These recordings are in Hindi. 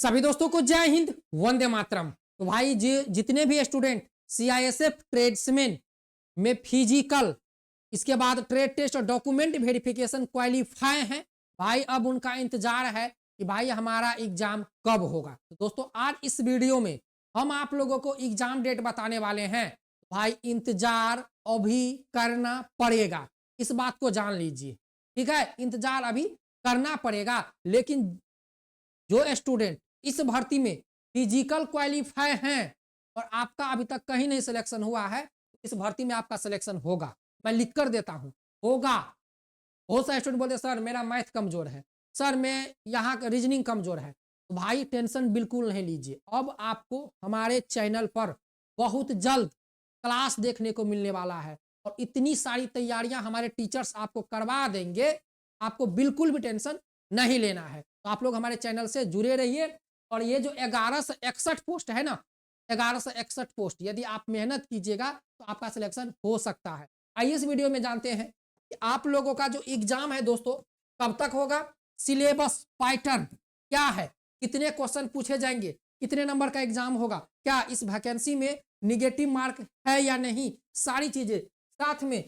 सभी दोस्तों को जय हिंद, वंदे मातरम। तो भाई जितने भी स्टूडेंट सीआईएसएफ ट्रेड्समैन में फिजिकल, इसके बाद ट्रेड टेस्ट और डॉक्यूमेंट वेरिफिकेशन क्वालिफाई हैं, भाई अब उनका इंतजार है कि भाई हमारा एग्जाम कब होगा। तो दोस्तों आज इस वीडियो में हम आप लोगों को एग्जाम डेट बताने वाले हैं। भाई इंतजार अभी करना पड़ेगा, इस बात को जान लीजिए, ठीक है। इंतजार अभी करना पड़ेगा, लेकिन जो स्टूडेंट इस भर्ती में फिजिकल क्वालिफाई हैं और आपका अभी तक कहीं नहीं सिलेक्शन हुआ है, इस भर्ती में आपका सिलेक्शन होगा। मैं लिख कर देता हूं, होगा। बहुत सारे स्टूडेंट बोलते सर मेरा मैथ कमजोर है, सर मैं यहाँ का रीजनिंग कमजोर है। तो भाई टेंशन बिल्कुल नहीं लीजिए, अब आपको हमारे चैनल पर बहुत जल्द क्लास देखने को मिलने वाला है और इतनी सारी तैयारियां हमारे टीचर्स आपको करवा देंगे, आपको बिल्कुल भी टेंशन नहीं लेना है। तो आप लोग हमारे चैनल से जुड़े रहिए। और ये जो 1161 पोस्ट है ना, 1161 पोस्ट, यदि आप मेहनत कीजिएगा तो आपका सिलेक्शन हो सकता है। आइए इस वीडियो में जानते हैं कि आप लोगों का जो एग्जाम है दोस्तों कब तक होगा, सिलेबस पैटर्न क्या है, कितने क्वेश्चन पूछे जाएंगे, कितने नंबर का एग्जाम होगा, क्या इस वैकेंसी में निगेटिव मार्क है या नहीं, सारी चीजें। साथ में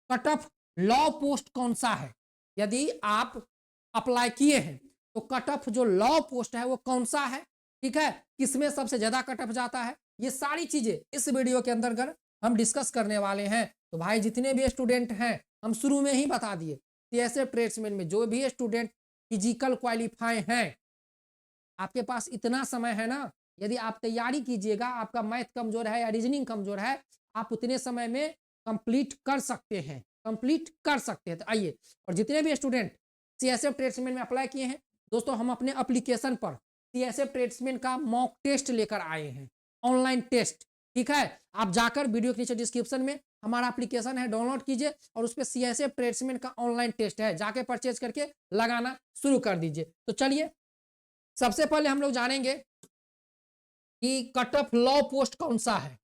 कट ऑफ लॉ पोस्ट कौन सा है, यदि आप अप्लाई किए हैं तो कट ऑफ जो लॉ पोस्ट है वो कौन सा है, ठीक है, किसमें सबसे ज्यादा कट ऑफ जाता है, ये सारी चीजें इस वीडियो के अंतर्गत हम डिस्कस करने वाले हैं। तो भाई जितने भी स्टूडेंट हैं, हम शुरू में ही बता दिए, सीएसएफ ट्रेड्समैन में जो भी स्टूडेंट फिजिकल क्वालिफाई हैं, आपके पास इतना समय है ना, यदि आप तैयारी कीजिएगा, आपका मैथ कमजोर है या रीजनिंग कमजोर है, आप उतने समय में कंप्लीट कर सकते हैं, कंप्लीट कर सकते हैं। तो आइए, और जितने भी स्टूडेंट सीएसएफ ट्रेड्समैन में अप्लाई किए हैं दोस्तों, हम अपने एप्लीकेशन पर सीएसएफ ट्रेड्समैन का मॉक टेस्ट लेकर आए हैं, ऑनलाइन टेस्ट, ठीक है। आप जाकर वीडियो के नीचे डिस्क्रिप्शन में हमारा एप्लीकेशन है, डाउनलोड कीजिए और उस पर सीएसएफ ट्रेड्समैन का ऑनलाइन टेस्ट है, जाके परचेज करके लगाना शुरू कर दीजिए। तो चलिए सबसे पहले हम लोग जानेंगे कि कट ऑफ लॉ पोस्ट कौन सा है।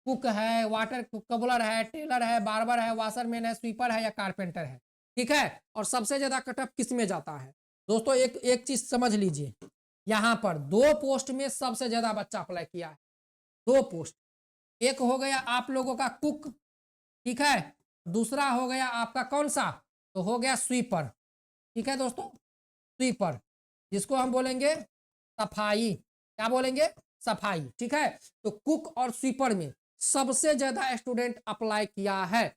कुक है, वाटर कबलर है, टेलर है, बार्बर है, वाशरमैन है, स्वीपर है या कारपेंटर है, ठीक है। और सबसे ज्यादा कट ऑफ किस में जाता है दोस्तों, एक चीज समझ लीजिए, यहां पर दो पोस्ट में सबसे ज्यादा बच्चा अप्लाई किया है, दो पोस्ट। एक हो गया आप लोगों का कुक, ठीक है, दूसरा हो गया आपका कौन सा, तो हो गया स्वीपर, ठीक है दोस्तों, स्वीपर, जिसको हम बोलेंगे सफाई, क्या बोलेंगे, सफाई, ठीक है। तो कुक और स्वीपर में सबसे ज्यादा स्टूडेंट अप्लाई किया है,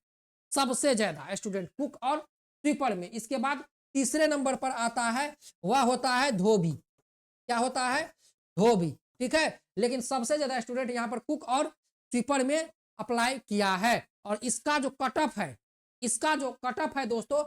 सबसे ज्यादा स्टूडेंट कुक और स्वीपर में। इसके बाद तीसरे नंबर पर आता है, वह होता है धोबी, क्या होता है, धोबी, ठीक है। लेकिन सबसे ज्यादा स्टूडेंट यहां पर कुक और स्वीपर में अप्लाई किया है। और इसका जो कट ऑफ है, इसका जो कट ऑफ है दोस्तों,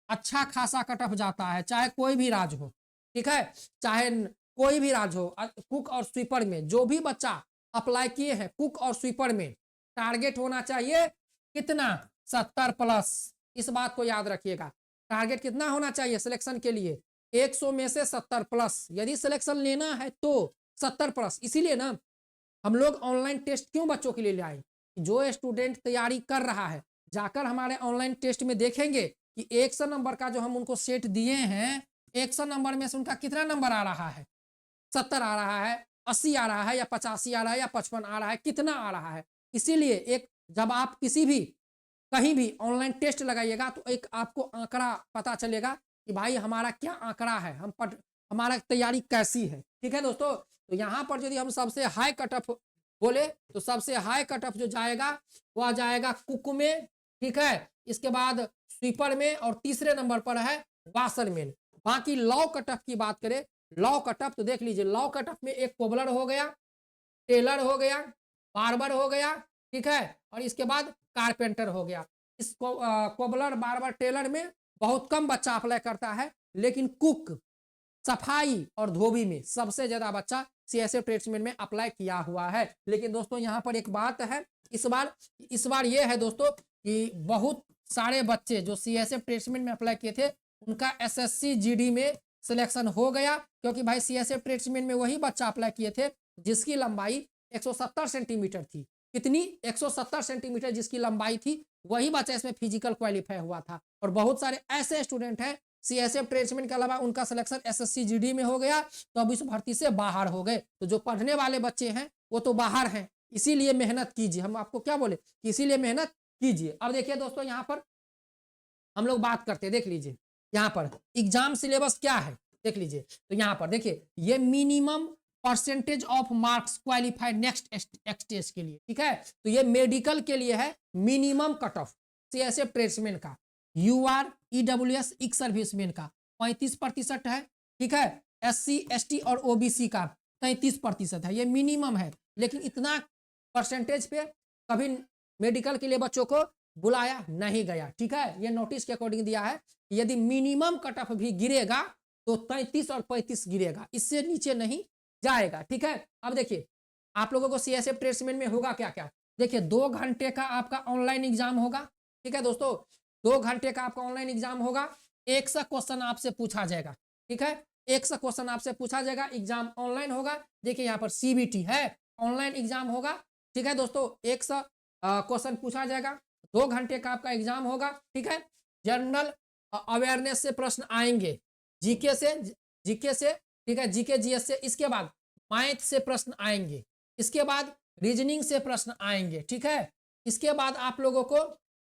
अच्छा खासा कट ऑफ जाता है, चाहे कोई भी राज्य हो, ठीक है, चाहे कोई भी राज्य हो। कुक और स्वीपर में जो भी बच्चा अप्लाई किए हैं कुक और स्वीपर में, टारगेट होना चाहिए कितना, 70 प्लस। इस बात को याद रखिएगा, टारगेट कितना होना चाहिए सिलेक्शन के लिए, 100 में से 70 प्लस, यदि सिलेक्शन लेना है तो 70 प्लस। इसीलिए ना हम लोग ऑनलाइन टेस्ट क्यों बच्चों के लिए ले आए, जो स्टूडेंट तैयारी कर रहा है जाकर हमारे ऑनलाइन टेस्ट में देखेंगे कि 100 नंबर का जो हम उनको सेट दिए हैं, 100 नंबर में से उनका कितना नंबर आ रहा है, 70 आ रहा है, 80 आ रहा है या 85 आ रहा है या 55 आ रहा है, कितना आ रहा है। इसीलिए एक जब आप किसी भी कहीं भी ऑनलाइन टेस्ट लगाइएगा तो एक आपको आंकड़ा पता चलेगा कि भाई हमारा क्या आंकड़ा है, हमारा तैयारी कैसी है, ठीक है दोस्तों। तो यहाँ पर यदि हम सबसे हाई कट ऑफ बोले तो सबसे हाई कट ऑफ जो जाएगा वह जाएगा कुक में, ठीक है, इसके बाद स्वीपर में और तीसरे नंबर पर है वाशरमैन। बाकी लॉ कट ऑफ की बात करें, लॉ कट ऑफ तो देख लीजिए, लॉ कट ऑफ में एक कोबलर हो गया, टेलर हो गया, बार्बर हो गया, ठीक है, और इसके बाद कारपेंटर हो गया। इस कोबलर बार्बर टेलर में बहुत कम बच्चा अप्लाई करता है, लेकिन कुक, सफाई और धोबी में सबसे ज्यादा बच्चा सीएसएफ ट्रेड्समैन में अप्लाई किया हुआ है। लेकिन दोस्तों यहाँ पर एक बात है, इस बार ये है दोस्तों कि बहुत सारे बच्चे जो सीएसएफ ट्रेड्समैन में अप्लाई किए थे उनका एसएससी जीडी में सिलेक्शन हो गया, क्योंकि भाई सीएसएफ ट्रेड्समैन में वही बच्चा अप्लाई किए थे जिसकी लंबाई 170 सेंटीमीटर थी। कितनी, 170 सेंटीमीटर जिसकी लंबाई थी, वही बच्चा इसमें फिजिकल क्वालिफाई हुआ था। और बहुत सारे ऐसे स्टूडेंट हैं सीएसएफ ट्रेड्समैन के अलावा उनका सिलेक्शन एसएससी जीडी में हो गया, तो अब इस भर्ती से बाहर हो गए। तो जो पढ़ने वाले बच्चे हैं वो तो बाहर हैं, इसीलिए मेहनत कीजिए। हम आपको क्या बोले कि इसीलिए मेहनत कीजिए। अब देखिए दोस्तों, यहाँ पर हम लोग बात करते हैं, देख लीजिए यहाँ पर एग्जाम सिलेबस क्या है, देख लीजिए। तो यहाँ पर देखिए ये minimum percentage of marks qualified next stage के लिए, ठीक है। तो ये मेडिकल के लिए है minimum cut off CSF tradesman का, यूआर ईडब्ल्यूएस इक्स सर्विसमैन का 35% है, ठीक है। एससी एसटी और ओबीसी का 33% है, ये मिनिमम है। लेकिन इतना परसेंटेज पे कभी मेडिकल के लिए बच्चों को बुलाया नहीं गया, ठीक है। ये नोटिस के अकॉर्डिंग दिया है, यदि मिनिमम कट ऑफ भी गिरेगा तो 33 और 35 गिरेगा, इससे नीचे नहीं जाएगा, ठीक है। अब देखिए आप लोगों को सीएसएफ ट्रेड्समैन में होगा क्या क्या, देखिए 2 घंटे का आपका ऑनलाइन एग्जाम होगा, ठीक है दोस्तों। 2 घंटे का आपका ऑनलाइन एग्जाम होगा, 100 क्वेश्चन आपसे पूछा जाएगा, ठीक है। 100 क्वेश्चन आपसे पूछा जाएगा, एग्जाम ऑनलाइन होगा। देखिए यहाँ पर सीबीटी है, ऑनलाइन एग्जाम होगा, ठीक है दोस्तों। 100 क्वेश्चन पूछा जाएगा, 2 घंटे का आपका एग्जाम होगा, ठीक है। जनरल अवेयरनेस से प्रश्न आएंगे, जीके से, ठीक है, जीके जीएस से। इसके बाद मैथ से प्रश्न आएंगे, इसके बाद रीजनिंग से प्रश्न आएंगे, ठीक है। इसके बाद आप लोगों को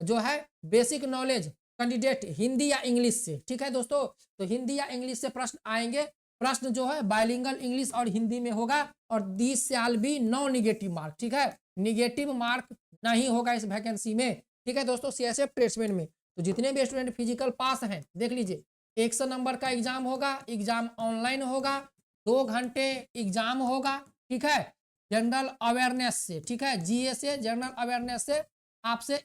जो है बेसिक नॉलेज कैंडिडेट हिंदी या इंग्लिश से, ठीक है दोस्तों। तो हिंदी या इंग्लिश से प्रश्न आएंगे, प्रश्न जो है बाइलिंगुअल इंग्लिश और हिंदी में होगा, और 20 साल भी नो निगेटिव मार्क, ठीक है। निगेटिव मार्क नहीं होगा इस वैकेंसी में, ठीक है दोस्तों, सीएसएफ ट्रेड्समैन में। तो जितने भी स्टूडेंट फिजिकल पास हैं, देख लीजिए 100 नंबर का एग्जाम होगा, एग्जाम ऑनलाइन होगा, 2 घंटे एग्जाम होगा, ठीक है। जनरल अवेयरनेस से, ठीक है, जीए से, जनरल अवेयरनेस से आपसे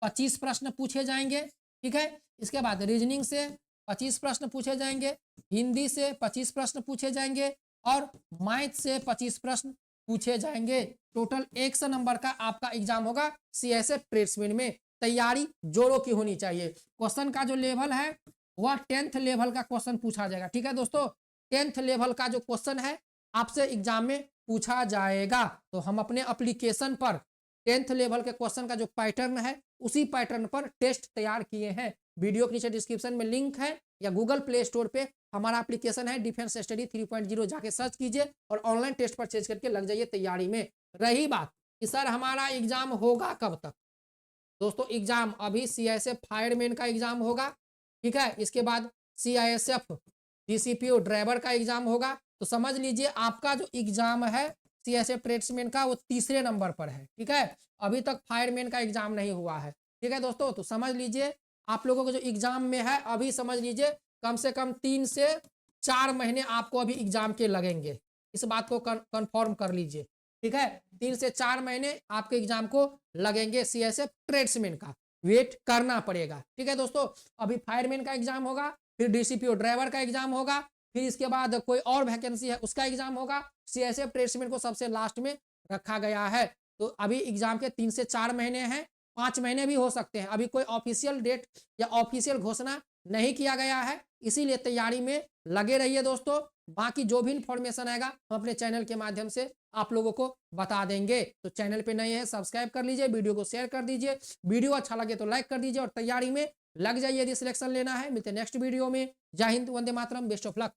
25 प्रश्न पूछे जाएंगे, ठीक है। इसके बाद रीजनिंग से 25 प्रश्न पूछे जाएंगे, हिंदी से 25 प्रश्न पूछे जाएंगे, और मैथ से 25 प्रश्न पूछे जाएंगे। टोटल 100 नंबर का आपका एग्जाम होगा सीएसएफ ट्रेड्समैन में। तैयारी जोरों की होनी चाहिए। क्वेश्चन का जो लेवल है वह 10th लेवल का क्वेश्चन पूछा जाएगा, ठीक है दोस्तों। 10th लेवल का जो क्वेश्चन है आपसे एग्जाम में पूछा जाएगा। तो हम अपने एप्लीकेशन पर 10th लेवल के क्वेश्चन का जो पैटर्न है उसी पैटर्न पर टेस्ट तैयार किए हैं। वीडियो के नीचे डिस्क्रिप्शन में लिंक है, या गूगल प्ले स्टोर पे हमारा एप्लीकेशन है डिफेंस स्टडी 3.0, जाके सर्च कीजिए और ऑनलाइन टेस्ट परचेज करके लग जाइए तैयारी में। रही बात कि सर हमारा एग्जाम होगा कब तक, दोस्तों एग्जाम अभी सीआईएसएफ फायरमैन का एग्जाम होगा, ठीक है। इसके बाद सीआईएसएफ डीसीपीओ ड्राइवर का एग्जाम होगा। तो समझ लीजिए आपका जो एग्जाम है सीआईएसएफ ट्रेड्समैन का वो 3रे नंबर पर है, ठीक है। अभी तक फायरमैन का एग्जाम नहीं हुआ है, ठीक है दोस्तों। तो समझ लीजिए आप लोगों को जो एग्जाम में है अभी समझ लीजिए कम से कम 3 से 4 महीने आपको अभी एग्जाम के लगेंगे, इस बात को कंफर्म कर लीजिए, ठीक है। 3 से 4 महीने आपके एग्जाम को लगेंगे सीएसएफ ट्रेड्समैन का, वेट करना पड़ेगा, ठीक है दोस्तों। अभी फायरमैन का एग्जाम होगा, फिर डीसीपीओ ड्राइवर का एग्जाम होगा, फिर इसके बाद कोई और वैकेंसी है उसका एग्जाम होगा। सीएसएफ ट्रेड्समैन को सबसे लास्ट में रखा गया है। तो अभी एग्जाम के 3 से 4 महीने हैं, 5 महीने भी हो सकते हैं। अभी कोई ऑफिशियल डेट या ऑफिशियल घोषणा नहीं किया गया है, इसीलिए तैयारी में लगे रहिए दोस्तों। बाकी जो भी इंफॉर्मेशन आएगा हम अपने चैनल के माध्यम से आप लोगों को बता देंगे। तो चैनल पे नए हैं सब्सक्राइब कर लीजिए, वीडियो को शेयर कर दीजिए, वीडियो अच्छा लगे तो लाइक कर दीजिए, और तैयारी में लग जाइए यदि सिलेक्शन लेना है। मिलते हैं नेक्स्ट वीडियो में। जय Hind, Vande Mataram, best of luck.